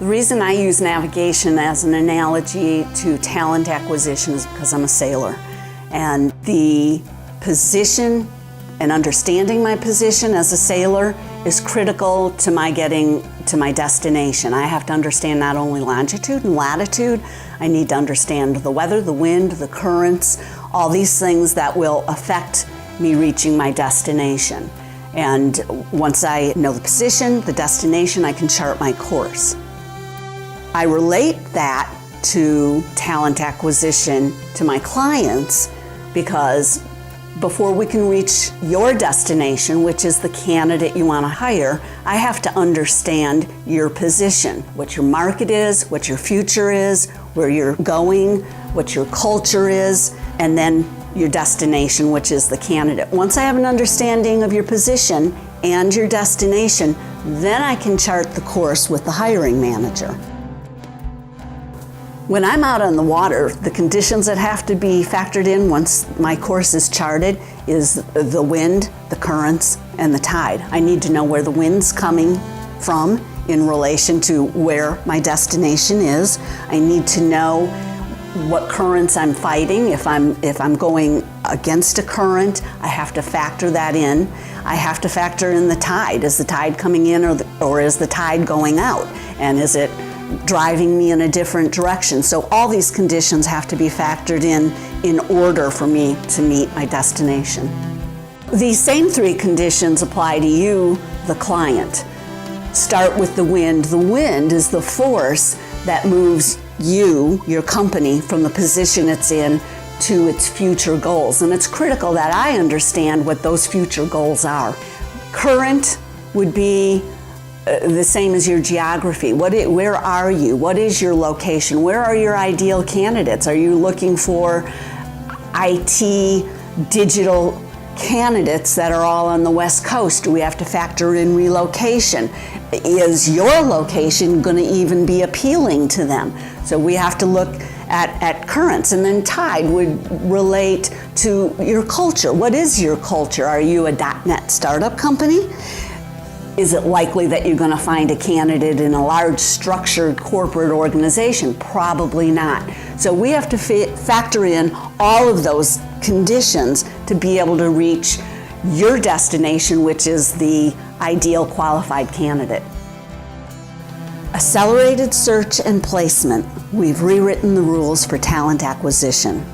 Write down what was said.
The reason I use navigation as an analogy to talent acquisition is because I'm a sailor. And the position and understanding my position as a sailor is critical to my getting to my destination. I have to understand not only longitude and latitude, I need to understand the weather, the wind, the currents, all these things that will affect me reaching my destination. And once I know the position, the destination, I can chart my course. I relate that to talent acquisition to my clients because before we can reach your destination, which is the candidate you want to hire, I have to understand your position, what your market is, what your future is, where you're going, what your culture is, and then your destination, which is the candidate. Once I have an understanding of your position and your destination, then I can chart the course with the hiring manager. When I'm out on the water, the conditions that have to be factored in once my course is charted is the wind, the currents, and the tide. I need to know where the wind's coming from in relation to where my destination is. I need to know what currents I'm fighting. If I'm going against a current, I have to factor that in. I have to factor in the tide. Is the tide coming in or is the tide going out? And is it driving me in a different direction? So all these conditions have to be factored in order for me to meet my destination. These same three conditions apply to you, the client. Start with the wind. The wind is the force that moves you, your company, from the position it's in to its future goals. And it's critical that I understand what those future goals are. Current would be the same as your geography. Where are you? What is your location? Where are your ideal candidates? Are you looking for IT digital candidates that are all on the West Coast? Do we have to factor in relocation? Is your location going to even be appealing to them? So we have to look at currents. And then tide would relate to your culture. What is your culture? Are you a .NET startup company? Is it likely that you're going to find a candidate in a large structured corporate organization? Probably not. So we have to factor in all of those conditions to be able to reach your destination, which is the ideal qualified candidate. Accelerated search and placement. We've rewritten the rules for talent acquisition.